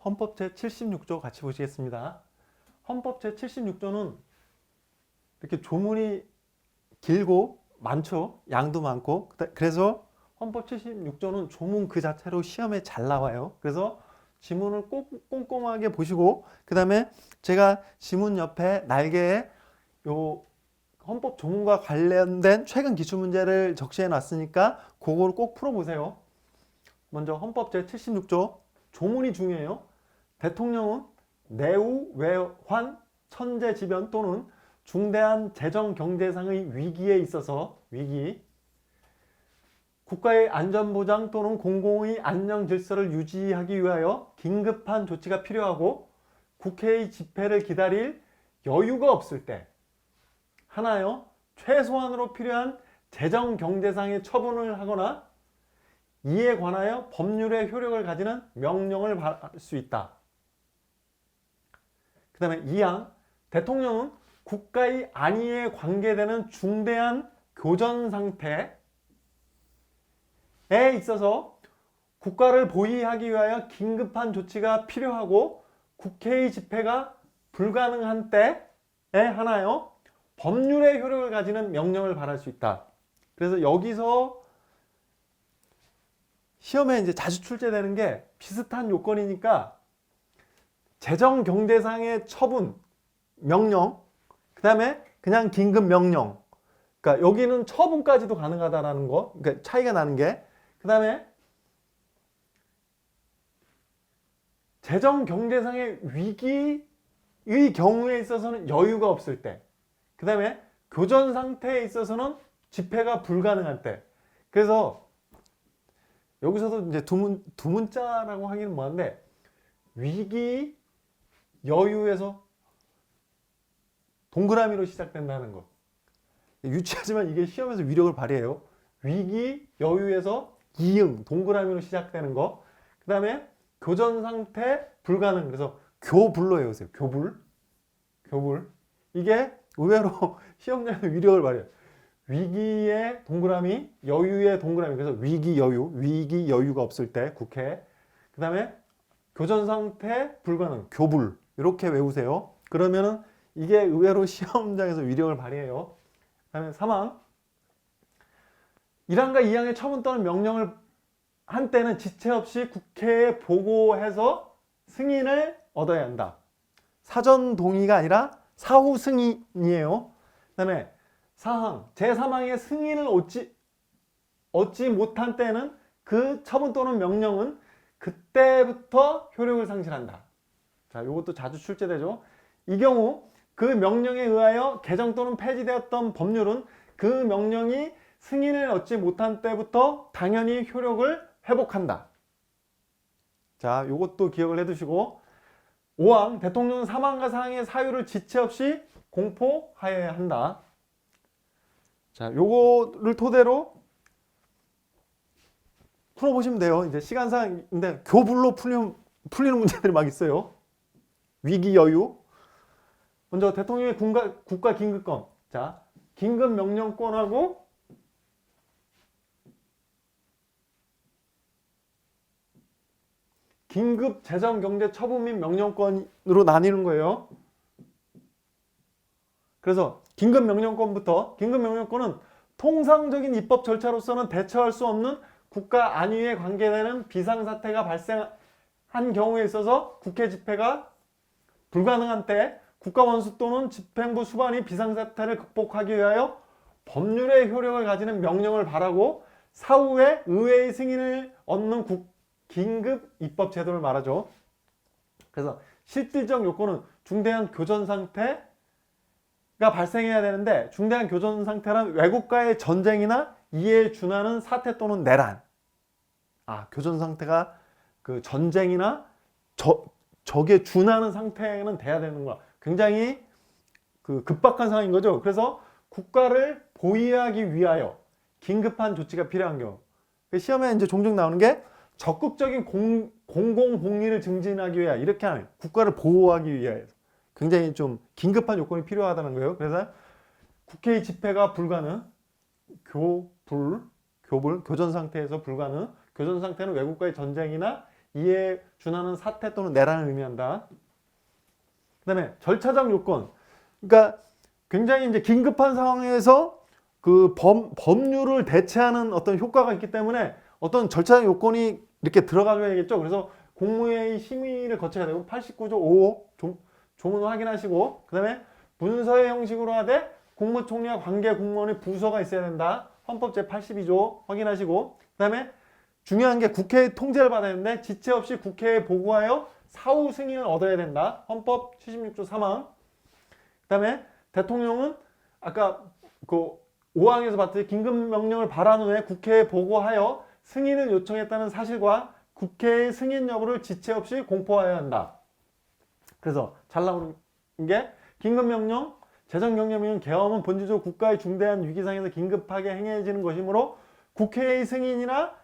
헌법 제76조 같이 보시겠습니다. 헌법 제76조는 이렇게 조문이 길고 많죠. 양도 많고. 그래서 헌법 76조는 조문 그 자체로 시험에 잘 나와요. 그래서 지문을 꼭 꼼꼼하게 보시고, 그 다음에 제가 지문 옆에 날개에 요 헌법 조문과 관련된 최근 기출문제를 적시해 놨으니까 그걸 꼭 풀어보세요. 먼저 헌법 제76조 조문이 중요해요. 대통령은 내후, 외환, 천재지변 또는 중대한 재정 경제상의 위기에 있어서 국가의 안전보장 또는 공공의 안녕 질서를 유지하기 위하여 긴급한 조치가 필요하고 국회의 집회를 기다릴 여유가 없을 때 하나요, 최소한으로 필요한 재정 경제상의 처분을 하거나 이에 관하여 법률의 효력을 가지는 명령을 받을 수 있다. 그 다음에 2항, 대통령은 국가의 안위에 관계되는 중대한 교전 상태에 있어서 국가를 보위하기 위하여 긴급한 조치가 필요하고 국회의 집회가 불가능한 때에 하나요, 법률의 효력을 가지는 명령을 발할 수 있다. 그래서 여기서 시험에 이제 자주 출제되는 게 비슷한 요건이니까 재정 경제상의 처분, 명령, 그 다음에 그냥 긴급 명령. 그러니까 여기는 처분까지도 가능하다라는 거, 그러니까 차이가 나는 게, 그 다음에 재정 경제상의 위기의 경우에 있어서는 여유가 없을 때, 그 다음에 교전 상태에 있어서는 집회가 불가능한 때. 그래서 여기서도 이제 두 문자라고 하기는 뭐한데, 위기, 여유에서 동그라미로 시작된다는 것. 유치하지만 이게 시험에서 위력을 발휘해요. 위기, 여유에서 이응, 동그라미로 시작되는 거. 그 다음에 교전 상태, 불가능. 그래서 교불로 외우세요. 교불. 이게 의외로 시험장에서 위력을 발휘해요. 위기의 동그라미, 여유의 동그라미. 그래서 위기, 여유가 없을 때 국회. 그 다음에 교전 상태, 불가능, 교불. 이렇게 외우세요. 그러면은 이게 의외로 시험장에서 위력을 발휘해요. 그 다음에 3항. 1항과 2항의 처분 또는 명령을 한 때는 지체 없이 국회에 보고해서 승인을 얻어야 한다. 사전 동의가 아니라 사후 승인이에요. 그 다음에 4항. 제3항의 승인을 얻지 못한 때는 그 처분 또는 명령은 그때부터 효력을 상실한다. 자, 이것도 자주 출제되죠. 이 경우 그 명령에 의하여 개정 또는 폐지되었던 법률은 그 명령이 승인을 얻지 못한 때부터 당연히 효력을 회복한다. 자, 이것도 기억을 해두시고, 5항, 대통령은 사망과 사항의 사유를 지체 없이 공포하여야 한다. 자, 요거를 토대로 풀어보시면 돼요. 이제 시간상인데 교불로 풀리는 문제들이 막 있어요. 위기, 여유. 먼저 대통령의 국가 긴급권. 자, 긴급 명령권하고 긴급 재정 경제 처분 및 명령권으로 나뉘는 거예요. 그래서 긴급 명령권은 통상적인 입법 절차로서는 대처할 수 없는 국가 안위에 관계되는 비상사태가 발생한 경우에 있어서 국회 집회가 불가능한 때 국가 원수 또는 집행부 수반이 비상사태를 극복하기 위하여 법률의 효력을 가지는 명령을 발하고 사후에 의회의 승인을 얻는 긴급 입법 제도를 말하죠. 그래서 실질적 요건은 중대한 교전 상태가 발생해야 되는데, 중대한 교전 상태란 외국과의 전쟁이나 이에 준하는 사태 또는 내란. 교전 상태가 그 전쟁이나 적에 준하는 상태는 돼야 되는 거야. 굉장히 그 급박한 상황인 거죠. 그래서 국가를 보위하기 위하여 긴급한 조치가 필요한 경우. 시험에 이제 종종 나오는 게 적극적인 공공복리를 증진하기 위하여, 이렇게 하는, 국가를 보호하기 위하여 굉장히 좀 긴급한 요건이 필요하다는 거예요. 그래서 국회의 집회가 불가능, 교불. 교전 상태에서 불가능. 교전 상태는 외국과의 전쟁이나 이에 준하는 사태 또는 내란을 의미한다. 그 다음에 절차적 요건. 그러니까 굉장히 이제 긴급한 상황에서 그 법률을 대체하는 어떤 효과가 있기 때문에 어떤 절차적 요건이 이렇게 들어가줘야겠죠. 그래서 국무회의 심의를 거쳐야 되고 89조 5호 조문 확인하시고 그 다음에 문서의 형식으로 하되 국무총리와 관계 공무원의 부서가 있어야 된다. 헌법 제82조 확인하시고 그 다음에 중요한 게 국회의 통제를 받아야 되는데 지체 없이 국회에 보고하여 사후 승인을 얻어야 된다. 헌법 76조 3항. 그 다음에 대통령은 아까 그 5항에서 봤듯이 긴급명령을 발한 후에 국회에 보고하여 승인을 요청했다는 사실과 국회의 승인 여부를 지체 없이 공포하여야 한다. 그래서 잘 나오는 게 긴급명령, 재정경제명령 개헌은 본질적으로 국가의 중대한 위기상에서 긴급하게 행해지는 것이므로 국회의 승인이나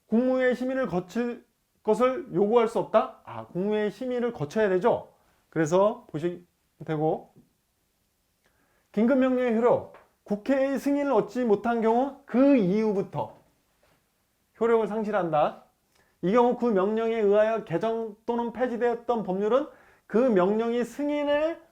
국무회의 심의를 거칠 것을 요구할 수 없다. 국무회의 심의를 거쳐야 되죠. 그래서 보시면 되고 긴급명령의 효력, 국회의 승인을 얻지 못한 경우 그 이후부터 효력을 상실한다. 이 경우 그 명령에 의하여 개정 또는 폐지되었던 법률은 그 명령이 승인을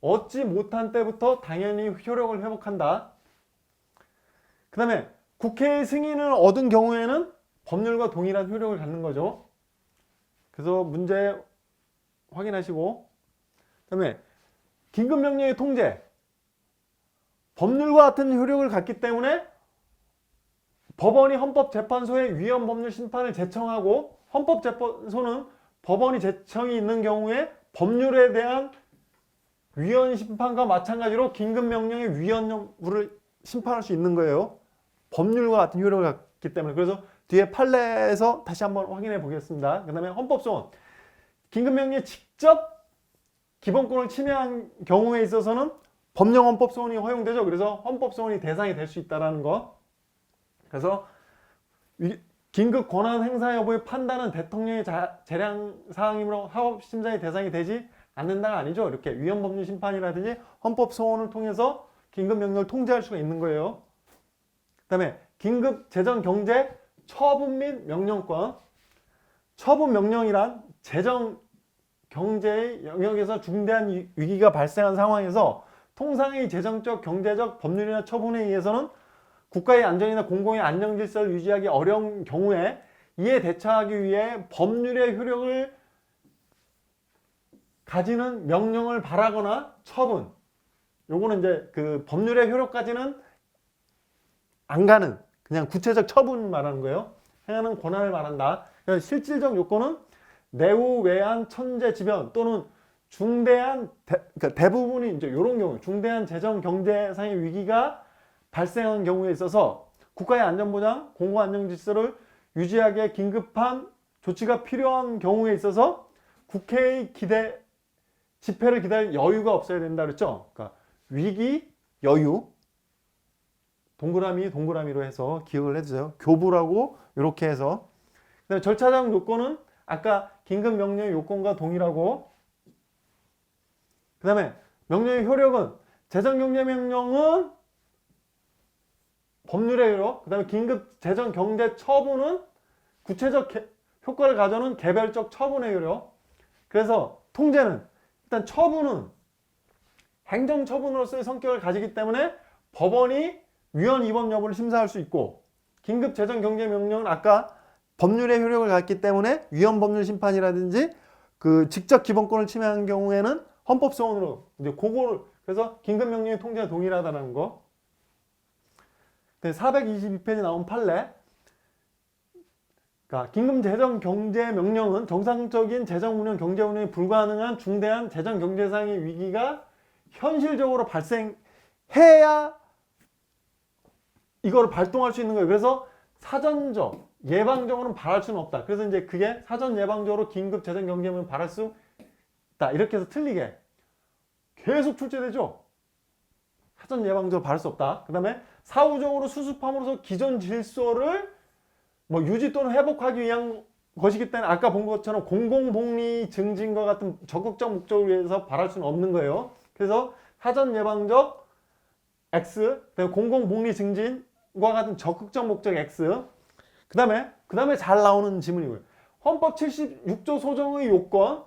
얻지 못한 때부터 당연히 효력을 회복한다. 그 다음에 국회의 승인을 얻은 경우에는 법률과 동일한 효력을 갖는 거죠. 그래서 문제 확인하시고 그 다음에 긴급명령의 통제, 법률과 같은 효력을 갖기 때문에 법원이 헌법재판소에 위헌법률 심판을 제청하고 헌법재판소는 법원이 제청이 있는 경우에 법률에 대한 위헌 심판과 마찬가지로 긴급명령의 위헌 여부를 심판할 수 있는 거예요. 법률과 같은 효력을 갖기 때문에. 그래서 뒤에 판례에서 다시 한번 확인해 보겠습니다. 그 다음에 헌법소원. 긴급명령에 직접 기본권을 침해한 경우에 있어서는 법령 헌법소원이 허용되죠. 그래서 헌법소원이 대상이 될 수 있다는 거. 그래서 긴급 권한 행사 여부의 판단은 대통령의 재량 사항이므로 사법심사의 대상이 되지 않는다가 아니죠. 이렇게 위헌법률 심판이라든지 헌법소원을 통해서 긴급명령을 통제할 수가 있는 거예요. 그 다음에 긴급 재정 경제 처분 및 명령권. 처분 명령이란 재정 경제의 영역에서 중대한 위기가 발생한 상황에서 통상의 재정적, 경제적, 법률이나 처분에 의해서는 국가의 안전이나 공공의 안녕 질서를 유지하기 어려운 경우에 이에 대처하기 위해 법률의 효력을 가지는 명령을 발하거나 처분. 요거는 이제 그 법률의 효력까지는 안 가는 그냥 구체적 처분 말하는 거예요. 행하는 권한을 말한다. 실질적 요건은 내후 외환 천재지변 또는 중대한 그러니까 대부분이 이제 이런 경우 중대한 재정 경제상의 위기가 발생한 경우에 있어서 국가의 안전보장, 공공안녕 질서를 유지하기에 긴급한 조치가 필요한 경우에 있어서 국회의 집회를 기다릴 여유가 없어야 된다 그랬죠. 그러니까 위기, 여유, 동그라미로 해서 기억을 해주세요. 교부라고 이렇게 해서. 그다음에 절차적 요건은 아까 긴급명령의 요건과 동일하고. 그 다음에 명령의 효력은 재정경제명령은 법률의 효력, 그 다음에 긴급 재정경제처분은 구체적 효과를 가져오는 개별적 처분의 효력. 그래서 통제는 일단 처분은 행정처분으로서의 성격을 가지기 때문에 법원이 위헌 위법 여부를 심사할 수 있고 긴급 재정경제명령은 아까 법률의 효력을 갖기 때문에 위헌 법률 심판이라든지 그 직접 기본권을 침해한 경우에는 헌법소원으로 이제 그거를 그래서 긴급명령의 통제가 동일하다는 거. 422페이지 나온 판례. 그러니까 긴급재정경제명령은 정상적인 재정운영, 경제운영이 불가능한 중대한 재정경제상의 위기가 현실적으로 발생해야 이거를 발동할 수 있는 거예요. 그래서 사전적, 예방적으로는 발할 수는 없다. 그래서 이제 그게 사전 예방적으로 긴급재정경제명령을 발할 수 있다. 이렇게 해서 틀리게 계속 출제되죠. 사전 예방적으로 발할 수 없다. 그 다음에 사후적으로 수습함으로써 기존 질서를 유지 또는 회복하기 위한 것이기 때문에 아까 본 것처럼 공공복리 증진과 같은 적극적 목적을 위해서 발할 수는 없는 거예요. 그래서 사전 예방적 X, 공공복리 증진을 같은 적극적 목적 X. 그 다음에 잘 나오는 지문이고요. 헌법 76조 소정의 요건과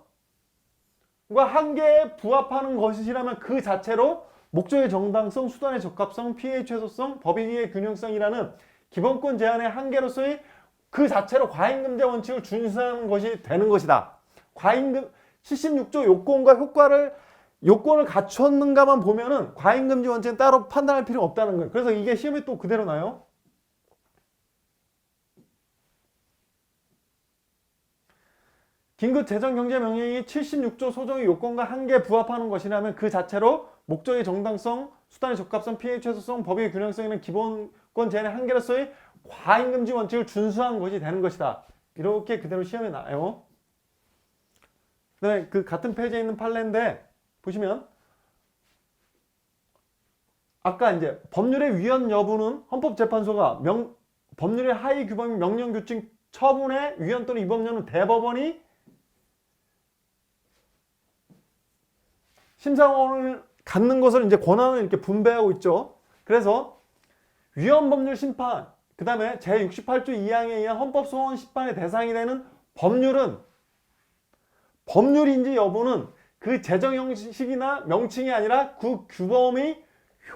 한계에 부합하는 것이라면 그 자체로 목적의 정당성, 수단의 적합성, 피해의 최소성, 법익의 균형성이라는 기본권 제한의 한계로서의 그 자체로 과잉금지 원칙을 준수하는 것이 되는 것이다. 76조 요건과 요건을 갖췄는가만 보면은 과잉금지 원칙은 따로 판단할 필요 없다는 거예요. 그래서 이게 시험에 또 그대로 나요. 긴급 재정경제명령이 76조 소정의 요건과 한계에 부합하는 것이라면 그 자체로 목적의 정당성, 수단의 적합성, 피해의 최소성, 법의 균형성이라는 기본권 제한의 한계로서의 과잉금지 원칙을 준수한 것이 되는 것이다. 이렇게 그대로 시험에 나와요. 그다음에 그 같은 페이지에 있는 판례인데 보시면 아까 이제 법률의 위헌 여부는 헌법재판소가 법률의 하위 규범 명령 규칙 처분의 위헌 또는 위법률은 대법원이 심사권을 갖는 것을 이제 권한을 이렇게 분배하고 있죠. 그래서 위헌 법률 심판, 그 다음에 제68조 2항에 의한 헌법 소원 심판의 대상이 되는 법률인지 여부는 그 제정 형식이나 명칭이 아니라 그 규범의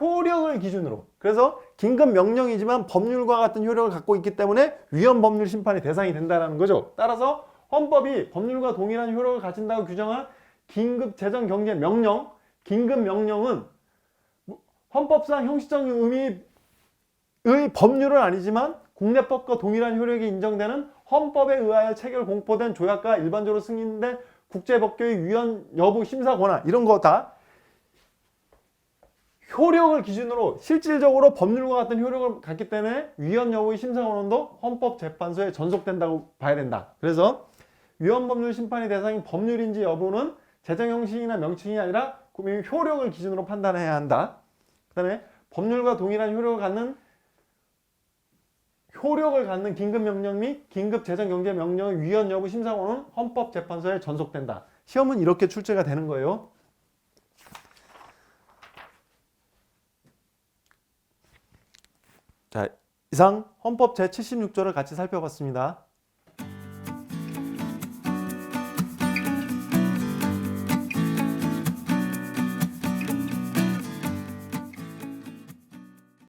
효력을 기준으로. 그래서 긴급 명령이지만 법률과 같은 효력을 갖고 있기 때문에 위헌 법률 심판의 대상이 된다는 거죠. 따라서 헌법이 법률과 동일한 효력을 가진다고 규정한 긴급 재정 경제 명령, 긴급 명령은 헌법상 형식적 의미의 법률은 아니지만 국내법과 동일한 효력이 인정되는 헌법에 의하여 체결 공포된 조약과 일반적으로 승인된 국제법규의 위헌 여부 심사 권한 이런 거 다 효력을 기준으로 실질적으로 법률과 같은 효력을 갖기 때문에 위헌 여부의 심사 권한도 헌법재판소에 전속된다고 봐야 된다. 그래서 위헌 법률 심판의 대상인 법률인지 여부는 제정 형식이나 명칭이 아니라 효력을 기준으로 판단해야 한다. 그 다음에 법률과 동일한 효력을 갖는 긴급명령 및 긴급재정경제명령의 위헌 여부 심사권은 헌법재판소에 전속된다. 시험은 이렇게 출제가 되는 거예요. 자, 이상 헌법 제76조를 같이 살펴봤습니다.